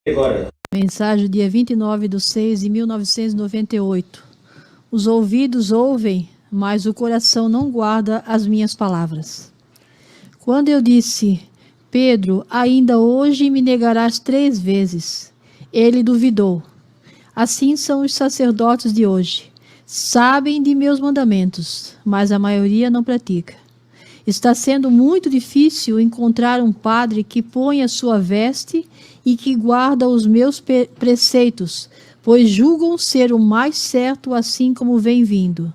Agora. Mensagem dia 29/6/1998. Os ouvidos ouvem, mas o coração não guarda as minhas palavras. Quando eu disse, Pedro, ainda hoje me negarás 3 vezes, ele duvidou. Assim são os sacerdotes de hoje. Sabem de meus mandamentos, mas a maioria não pratica. Está sendo muito difícil encontrar um padre que ponha sua veste e que guarda os meus preceitos, pois julgam ser o mais certo, assim como vem vindo.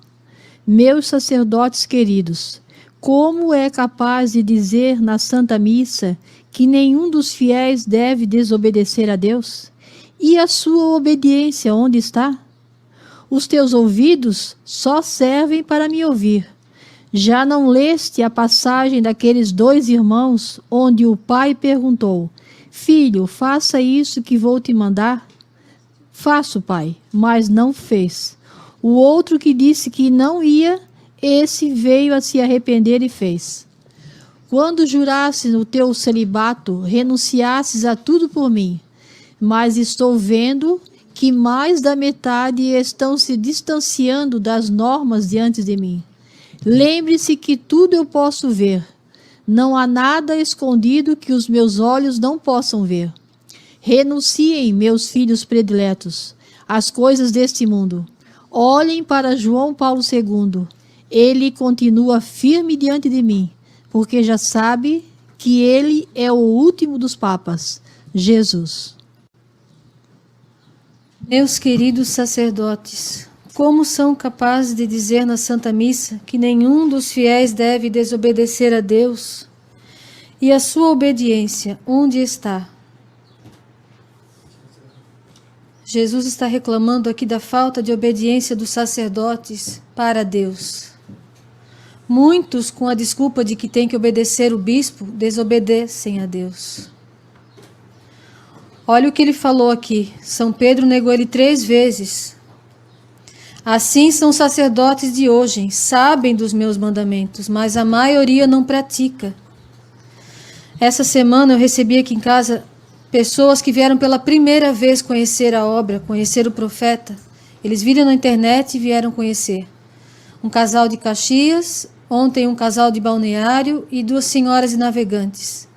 Meus sacerdotes queridos, como é capaz de dizer na Santa Missa que nenhum dos fiéis deve desobedecer a Deus? E a sua obediência onde está? Os teus ouvidos só servem para me ouvir. Já não leste a passagem daqueles 2 irmãos, onde o pai perguntou, filho, faça isso que vou te mandar? Faço, pai, mas não fez. O outro que disse que não ia, esse veio a se arrepender e fez. Quando jurasses o teu celibato, renunciasses a tudo por mim, mas estou vendo que mais da metade estão se distanciando das normas diante de mim. Lembre-se que tudo eu posso ver. Não há nada escondido que os meus olhos não possam ver. Renunciem, meus filhos prediletos, às coisas deste mundo. Olhem para João Paulo II. Ele continua firme diante de mim, porque já sabe que ele é o último dos papas, Jesus. Meus queridos sacerdotes, como são capazes de dizer na Santa Missa que nenhum dos fiéis deve desobedecer a Deus? E a sua obediência, onde está? Jesus está reclamando aqui da falta de obediência dos sacerdotes para Deus. Muitos, com a desculpa de que tem que obedecer o bispo, desobedecem a Deus. Olha o que ele falou aqui. São Pedro negou ele 3 vezes. Assim são os sacerdotes de hoje, sabem dos meus mandamentos, mas a maioria não pratica. Essa semana eu recebi aqui em casa pessoas que vieram pela primeira vez conhecer a obra, conhecer o profeta. Eles viram na internet e vieram conhecer. Um casal de Caxias, ontem um casal de Balneário e 2 senhoras de Navegantes.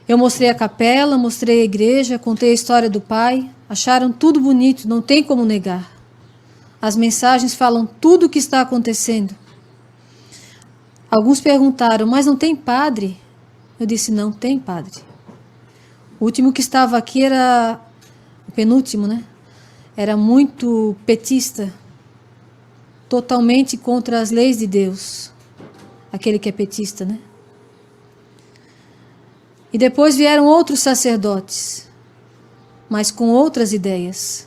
Eu mostrei a capela, mostrei a igreja, contei a história do pai. Acharam tudo bonito, não tem como negar. As mensagens falam tudo o que está acontecendo. Alguns perguntaram, mas não tem padre? Eu disse, não tem padre. O último que estava aqui era, o penúltimo, né? Era muito petista, totalmente contra as leis de Deus. Aquele que é petista, né? E depois vieram outros sacerdotes, mas com outras ideias.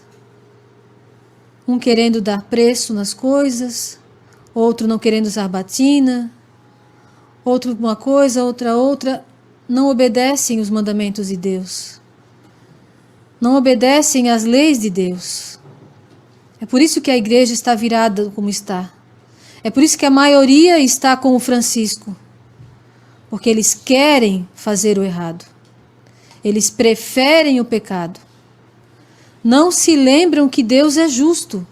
Um querendo dar preço nas coisas, outro não querendo usar batina, outro uma coisa, outra, não obedecem os mandamentos de Deus. Não obedecem às leis de Deus. É por isso que a igreja está virada como está. É por isso que a maioria está com o Francisco. Porque eles querem fazer o errado. Eles preferem o pecado. Não se lembram que Deus é justo.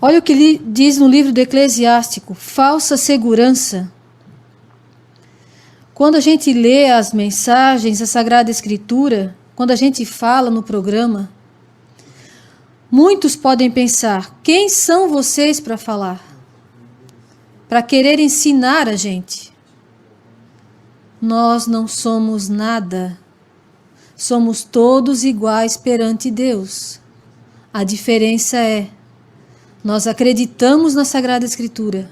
Olha o que ele diz no livro do Eclesiástico, falsa segurança. Quando a gente lê as mensagens, a Sagrada Escritura, quando a gente fala no programa, muitos podem pensar, quem são vocês para falar? Para querer ensinar a gente? Nós não somos nada. Somos todos iguais perante Deus. A diferença é, nós acreditamos na Sagrada Escritura.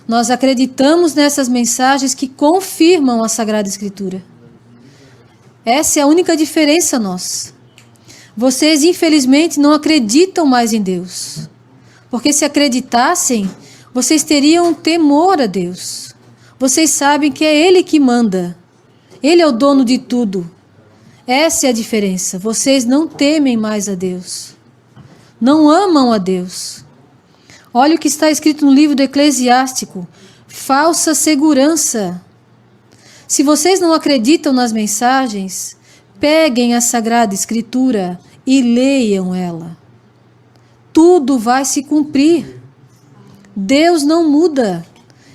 Nós acreditamos nessas mensagens que confirmam a Sagrada Escritura. Essa é a única diferença nossa. Vocês, infelizmente, não acreditam mais em Deus. Porque se acreditassem, vocês teriam temor a Deus. Vocês sabem que é Ele que manda. Ele é o dono de tudo. Essa é a diferença. Vocês não temem mais a Deus. Não amam a Deus. Olha o que está escrito no livro do Eclesiástico. Falsa segurança. Se vocês não acreditam nas mensagens, peguem a Sagrada Escritura e leiam ela. Tudo vai se cumprir. Deus não muda.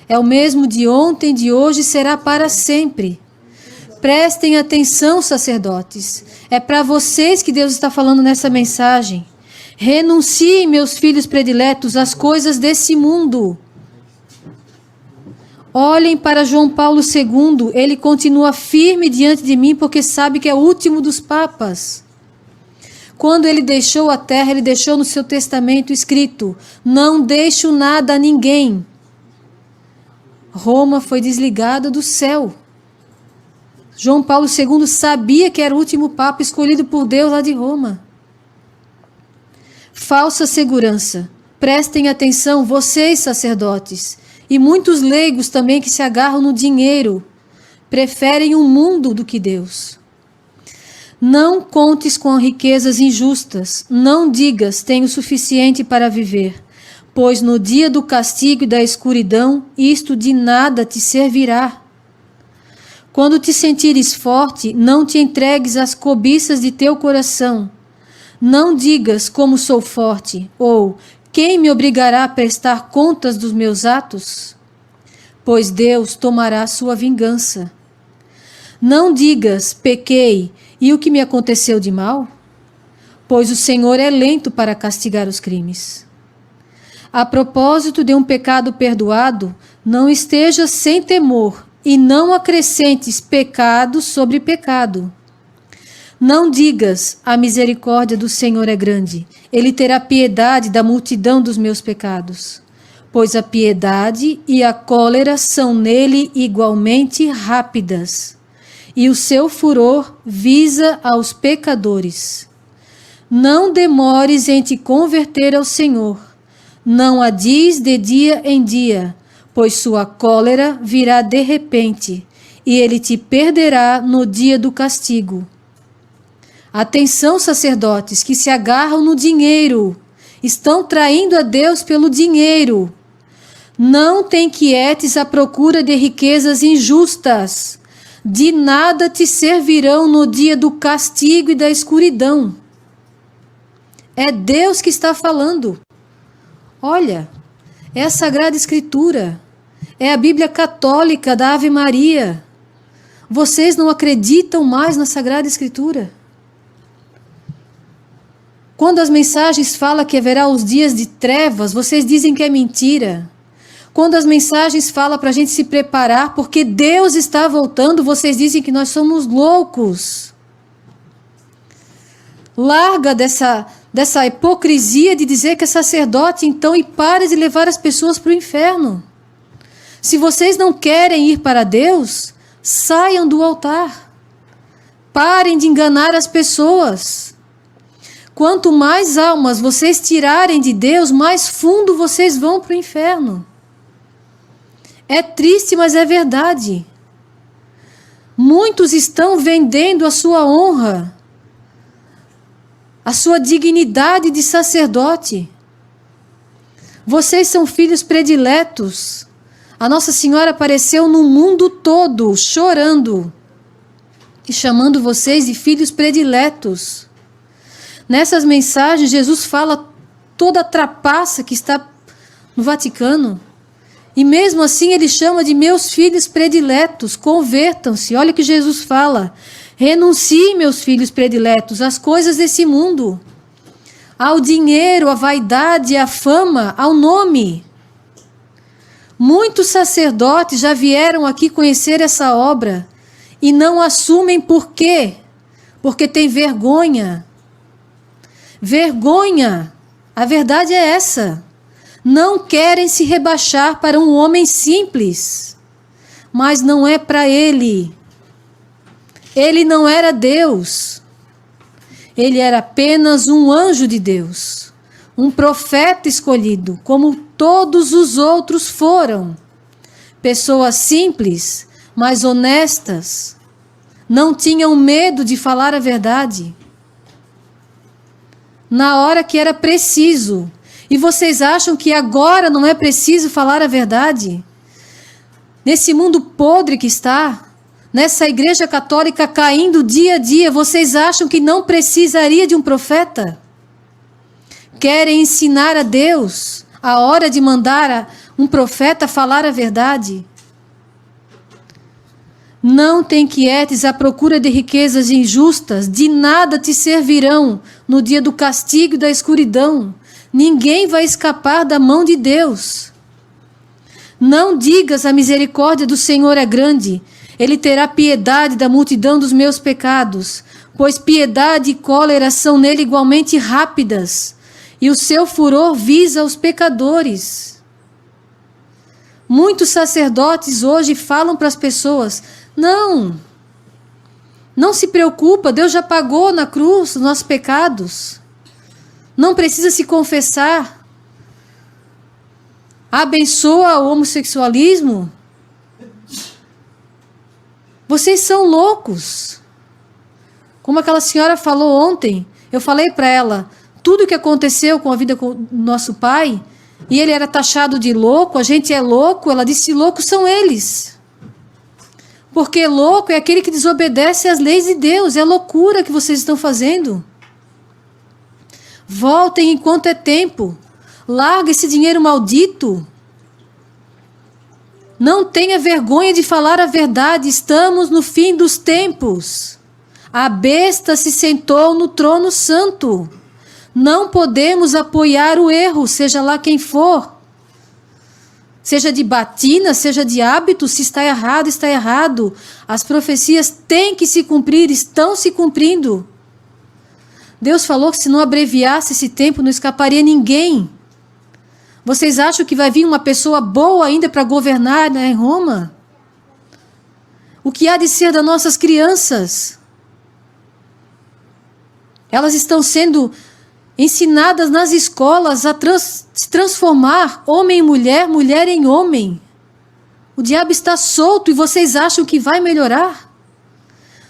É o mesmo de ontem, de hoje e será para sempre. Prestem atenção, sacerdotes. É para vocês que Deus está falando nessa mensagem. Renunciem, meus filhos prediletos, às coisas desse mundo. Olhem para João Paulo II, ele continua firme diante de mim porque sabe que é o último dos papas. Quando ele deixou a terra, ele deixou no seu testamento escrito: não deixo nada a ninguém. Roma foi desligada do céu. João Paulo II sabia que era o último papa escolhido por Deus lá de Roma. Falsa segurança. Prestem atenção, vocês sacerdotes. E muitos leigos também que se agarram no dinheiro, preferem o mundo do que Deus. Não contes com riquezas injustas, não digas tenho o suficiente para viver, pois no dia do castigo e da escuridão, isto de nada te servirá. Quando te sentires forte, não te entregues às cobiças de teu coração. Não digas como sou forte, ou quem me obrigará a prestar contas dos meus atos? Pois Deus tomará sua vingança. Não digas, pequei, e o que me aconteceu de mal? Pois o Senhor é lento para castigar os crimes. A propósito de um pecado perdoado, não estejas sem temor, e não acrescentes pecado sobre pecado. Não digas, a misericórdia do Senhor é grande, ele terá piedade da multidão dos meus pecados. Pois a piedade e a cólera são nele igualmente rápidas, e o seu furor visa aos pecadores. Não demores em te converter ao Senhor, não adies de dia em dia, pois sua cólera virá de repente, e ele te perderá no dia do castigo. Atenção, sacerdotes que se agarram no dinheiro, estão traindo a Deus pelo dinheiro. Não te inquietes à procura de riquezas injustas, de nada te servirão no dia do castigo e da escuridão. É Deus que está falando. Olha, é a Sagrada Escritura, é a Bíblia Católica da Ave Maria. Vocês não acreditam mais na Sagrada Escritura? Quando as mensagens falam que haverá os dias de trevas, vocês dizem que é mentira. Quando as mensagens falam para a gente se preparar porque Deus está voltando, vocês dizem que nós somos loucos. Larga dessa hipocrisia de dizer que é sacerdote, então, e pare de levar as pessoas para o inferno. Se vocês não querem ir para Deus, saiam do altar. Parem de enganar as pessoas. Quanto mais almas vocês tirarem de Deus, mais fundo vocês vão para o inferno. É triste, mas é verdade. Muitos estão vendendo a sua honra, a sua dignidade de sacerdote. Vocês são filhos prediletos. A Nossa Senhora apareceu no mundo todo, chorando e chamando vocês de filhos prediletos. Nessas mensagens, Jesus fala toda a trapaça que está no Vaticano. E mesmo assim ele chama de meus filhos prediletos, convertam-se. Olha o que Jesus fala. Renunciem, meus filhos prediletos, às coisas desse mundo. Ao dinheiro, à vaidade, à fama, ao nome. Muitos sacerdotes já vieram aqui conhecer essa obra e não assumem por quê? Porque tem vergonha. Vergonha! A verdade é essa. Não querem se rebaixar para um homem simples, mas não é para ele. Ele não era Deus. Ele era apenas um anjo de Deus, um profeta escolhido, como todos os outros foram. Pessoas simples, mas honestas, não tinham medo de falar a verdade. Na hora que era preciso. E vocês acham que agora não é preciso falar a verdade? Nesse mundo podre que está, nessa igreja católica caindo dia a dia, vocês acham que não precisaria de um profeta? Querem ensinar a Deus a hora de mandar um profeta falar a verdade? Não te inquietes à procura de riquezas injustas, de nada te servirão no dia do castigo e da escuridão. Ninguém vai escapar da mão de Deus. Não digas: a misericórdia do Senhor é grande, Ele terá piedade da multidão dos meus pecados, pois piedade e cólera são nele igualmente rápidas, e o seu furor visa os pecadores. Muitos sacerdotes hoje falam para as pessoas: não se preocupa, Deus já pagou na cruz os nossos pecados. Não precisa se confessar. Abençoa o homossexualismo. Vocês são loucos. Como aquela senhora falou ontem, eu falei para ela tudo o que aconteceu com a vida do nosso pai, e ele era taxado de louco, a gente é louco. Ela disse: loucos são eles. Porque louco é aquele que desobedece às leis de Deus. É loucura que vocês estão fazendo. Voltem enquanto é tempo. Larga esse dinheiro maldito. Não tenha vergonha de falar a verdade. Estamos no fim dos tempos. A besta se sentou no trono santo. Não podemos apoiar o erro, seja lá quem for. Seja de batina, seja de hábito. Se está errado, está errado. As profecias têm que se cumprir, estão se cumprindo. Deus falou que se não abreviasse esse tempo, não escaparia ninguém. Vocês acham que vai vir uma pessoa boa ainda para governar, né, em Roma? O que há de ser das nossas crianças? Elas estão sendo ensinadas nas escolas a se transformar homem em mulher, mulher em homem. O diabo está solto e vocês acham que vai melhorar?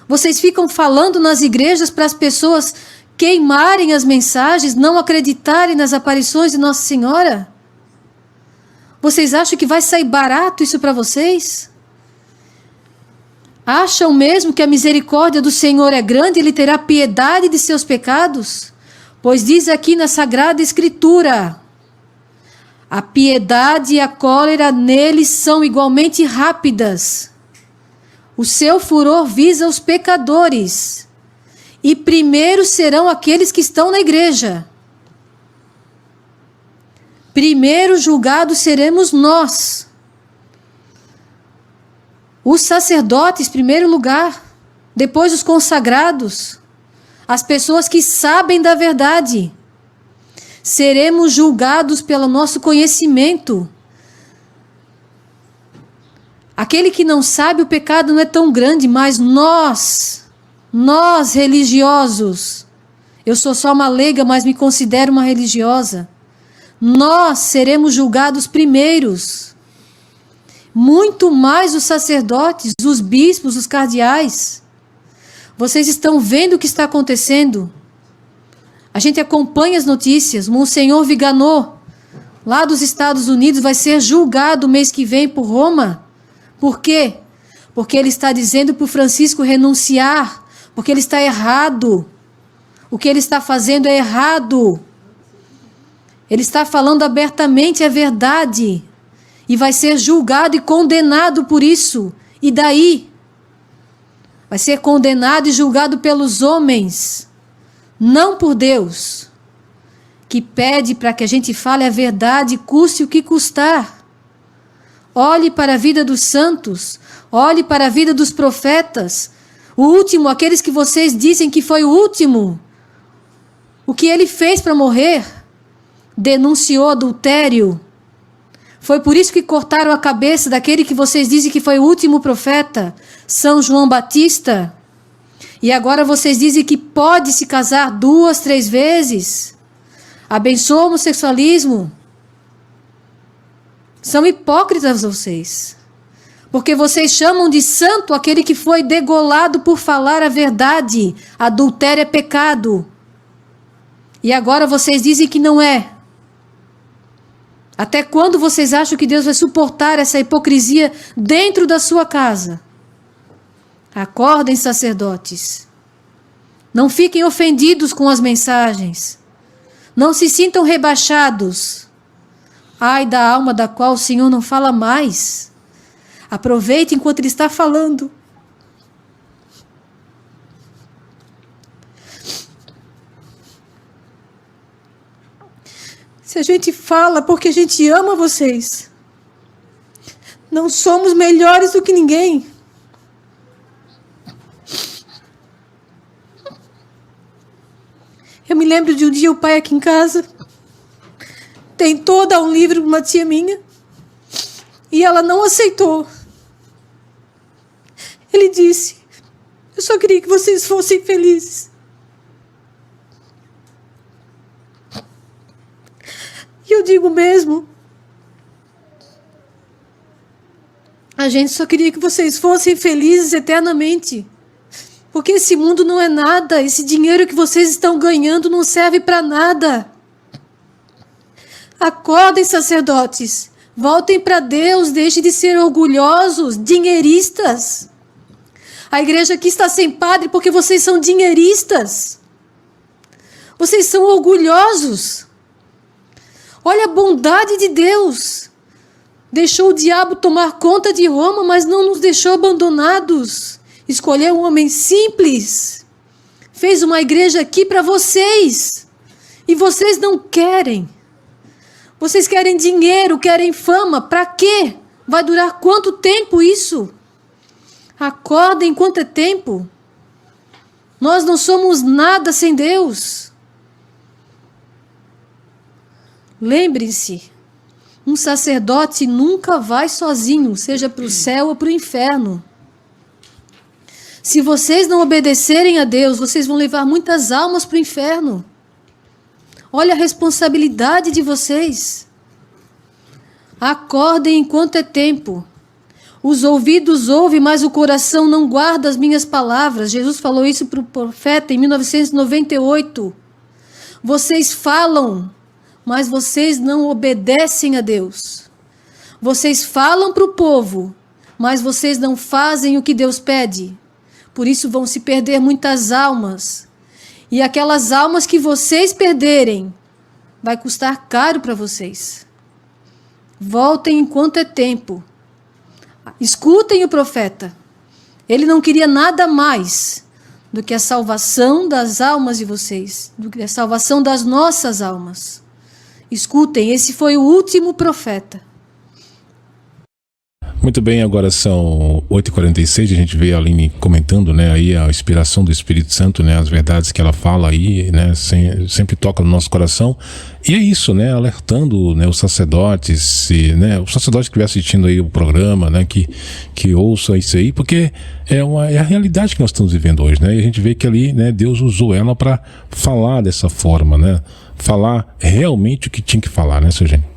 Vocês ficam falando nas igrejas para as pessoas queimarem as mensagens, não acreditarem nas aparições de Nossa Senhora? Vocês acham que vai sair barato isso para vocês? Acham mesmo que a misericórdia do Senhor é grande, Ele terá piedade de seus pecados? Pois diz aqui na Sagrada Escritura: a piedade e a cólera nele são igualmente rápidas. O seu furor visa os pecadores. E primeiro serão aqueles que estão na igreja. Primeiro julgados seremos nós. Os sacerdotes, em primeiro lugar. Depois os consagrados. As pessoas que sabem da verdade. Seremos julgados pelo nosso conhecimento. Aquele que não sabe, o pecado não é tão grande, mas nós religiosos, eu sou só uma leiga, mas me considero uma religiosa, nós seremos julgados primeiros. Muito mais os sacerdotes, os bispos, os cardeais. Vocês estão vendo o que está acontecendo? A gente acompanha as notícias. Monsenhor Viganò, lá dos Estados Unidos, vai ser julgado mês que vem por Roma. Por quê? Porque ele está dizendo para o Francisco renunciar, porque ele está errado. O que ele está fazendo é errado. Ele está falando abertamente a verdade. E vai ser julgado e condenado por isso. E daí? Vai ser condenado e julgado pelos homens. Não por Deus. Que pede para que a gente fale a verdade, custe o que custar. Olhe para a vida dos santos. Olhe para a vida dos profetas. O último, aqueles que vocês dizem que foi o último. O que ele fez para morrer? Denunciou adultério. Foi por isso que cortaram a cabeça daquele que vocês dizem que foi o último profeta, São João Batista. E agora vocês dizem que pode se casar 2, 3 vezes. Abençoa o homossexualismo. São hipócritas vocês. Porque vocês chamam de santo aquele que foi degolado por falar a verdade. Adultério é pecado. E agora vocês dizem que não é. Até quando vocês acham que Deus vai suportar essa hipocrisia dentro da sua casa? Acordem, sacerdotes. Não fiquem ofendidos com as mensagens. Não se sintam rebaixados. Ai da alma da qual o Senhor não fala mais. Aproveite enquanto Ele está falando. Se a gente fala porque a gente ama vocês, não somos melhores do que ninguém. Eu me lembro de um dia o pai aqui em casa tentou dar um livro para uma tia minha e ela não aceitou. Ele disse: eu só queria que vocês fossem felizes. E eu digo mesmo, a gente só queria que vocês fossem felizes eternamente. Porque esse mundo não é nada, esse dinheiro que vocês estão ganhando não serve para nada. Acordem, sacerdotes, voltem para Deus, deixem de ser orgulhosos, dinheiristas. A igreja aqui está sem padre porque vocês são dinheiristas. Vocês são orgulhosos. Olha a bondade de Deus. Deixou o diabo tomar conta de Roma, mas não nos deixou abandonados. Escolheu um homem simples. Fez uma igreja aqui para vocês. E vocês não querem. Vocês querem dinheiro, querem fama. Para quê? Vai durar quanto tempo isso? Acordem enquanto é tempo. Nós não somos nada sem Deus. Lembrem-se, um sacerdote nunca vai sozinho, seja para o céu ou para o inferno. Se vocês não obedecerem a Deus, vocês vão levar muitas almas para o inferno. Olha a responsabilidade de vocês. Acordem enquanto é tempo. Os ouvidos ouvem, mas o coração não guarda as minhas palavras. Jesus falou isso para o profeta em 1998. Vocês falam, mas vocês não obedecem a Deus. Vocês falam para o povo, mas vocês não fazem o que Deus pede. Por isso vão se perder muitas almas. E aquelas almas que vocês perderem, vai custar caro para vocês. Voltem enquanto é tempo. Escutem o profeta. Ele não queria nada mais do que a salvação das almas de vocês, do que a salvação das nossas almas. Escutem, esse foi o último profeta. Muito bem, agora são 8h46, a gente vê a Aline comentando, né, aí a inspiração do Espírito Santo, né, as verdades que ela fala aí, né, sempre toca no nosso coração, e é isso, né, alertando, né, os sacerdotes, né, o sacerdote que estiver assistindo aí o programa, né, que ouça isso aí, porque é a realidade que nós estamos vivendo hoje, né, e a gente vê que ali, né, Deus usou ela para falar dessa forma, né, falar realmente o que tinha que falar, né, seu Gênio?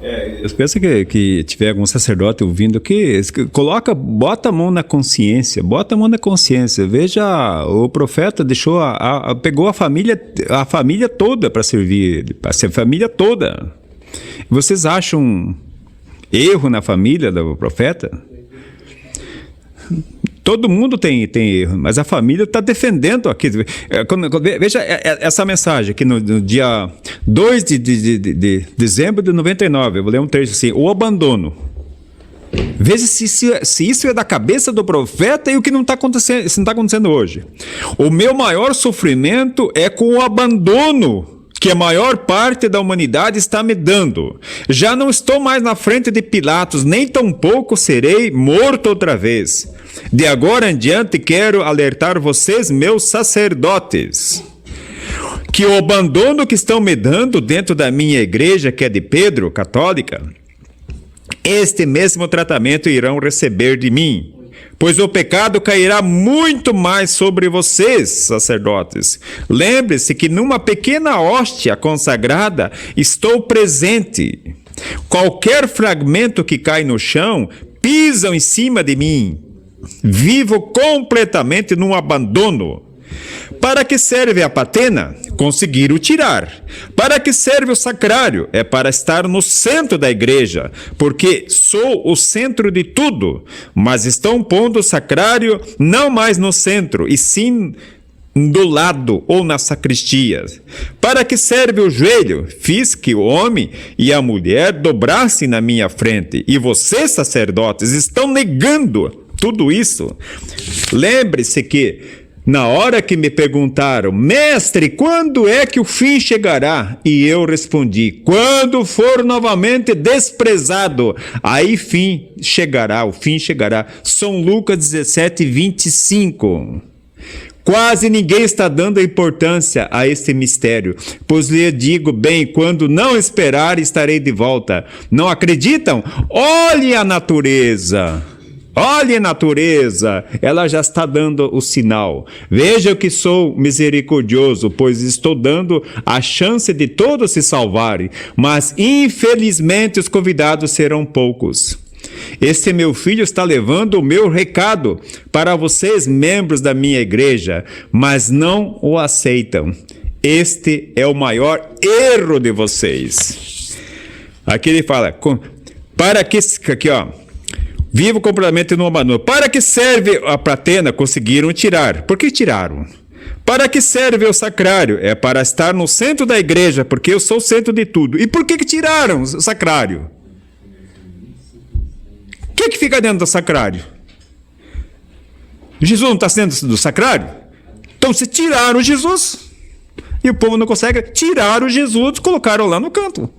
Eu penso que tiver algum sacerdote ouvindo que bota a mão na consciência, veja, o profeta deixou pegou a família toda para servir, a família toda. Vocês acham erro na família do profeta? Todo mundo tem erro, mas a família está defendendo aqui. Veja essa mensagem aqui no dia 2 de dezembro de 99. Eu vou ler um trecho assim: o abandono. Veja se isso é da cabeça do profeta e o que não está acontecendo, se não está acontecendo hoje. O meu maior sofrimento é com o abandono que a maior parte da humanidade está me dando. Já não estou mais na frente de Pilatos, nem tampouco serei morto outra vez. De agora em diante quero alertar vocês, meus sacerdotes, que o abandono que estão me dando dentro da minha igreja, que é de Pedro, católica, este mesmo tratamento irão receber de mim. Pois o pecado cairá muito mais sobre vocês, sacerdotes. Lembre-se que numa pequena hóstia consagrada estou presente. Qualquer fragmento que cai no chão, pisam em cima de mim. Vivo completamente num abandono. Para que serve a patena? Conseguir o tirar. Para que serve o sacrário? É para estar no centro da igreja, porque sou o centro de tudo, mas estão pondo o sacrário não mais no centro, e sim do lado ou na sacristia. Para que serve o joelho? Fiz que o homem e a mulher dobrassem na minha frente, e vocês, sacerdotes, estão negando tudo isso. Lembre-se que na hora que me perguntaram, mestre, quando é que o fim chegará? E eu respondi, quando for novamente desprezado, aí fim chegará, o fim chegará. São Lucas 17, 25. Quase ninguém está dando importância a este mistério, pois lhe digo bem, quando não esperar, estarei de volta. Não acreditam? Olhe a natureza. Olhe a natureza, ela já está dando o sinal. Veja que sou misericordioso, pois estou dando a chance de todos se salvarem, mas infelizmente os convidados serão poucos. Este meu filho está levando o meu recado para vocês, membros da minha igreja, mas não o aceitam. Este é o maior erro de vocês. Aqui ele fala, para que... Aqui, ó. Vivo completamente no abandono. Para que serve a patena? Conseguiram tirar. Por que tiraram? Para que serve o sacrário? É para estar no centro da igreja, porque eu sou o centro de tudo. E por que tiraram o sacrário? O que fica dentro do sacrário? Jesus não está dentro do sacrário? Então se tiraram Jesus. E o povo não consegue tirar o Jesus, colocaram lá no canto.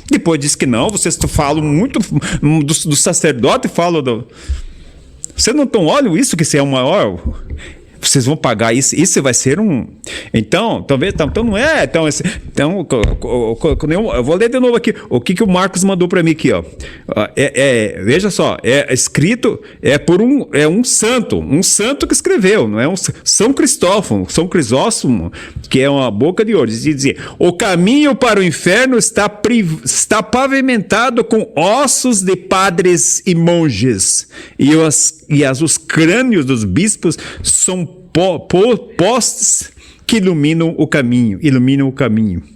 Depois diz que não, vocês falam muito do sacerdote, falam do... Vocês não estão, olha isso que isso é o maior... Vocês vão pagar isso, isso vai ser um... Então, talvez, então não é... Então, eu vou ler de novo aqui, o que o Marcos mandou para mim aqui, ó. Veja só, é escrito, por um santo que escreveu, não é São Cristófono, São Crisóstomo, que é uma boca de ouro. Dizia, o caminho para o inferno está pavimentado com ossos de padres e monges, e os crânios dos bispos são postes que iluminam o caminho.